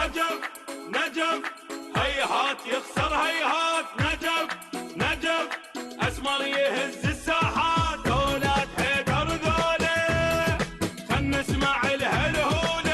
نجف نجف هيهات يخسر هيهات نجف نجف اسمر يهز الساحات دولات حيدر ذولي خل نسمع الهلهولة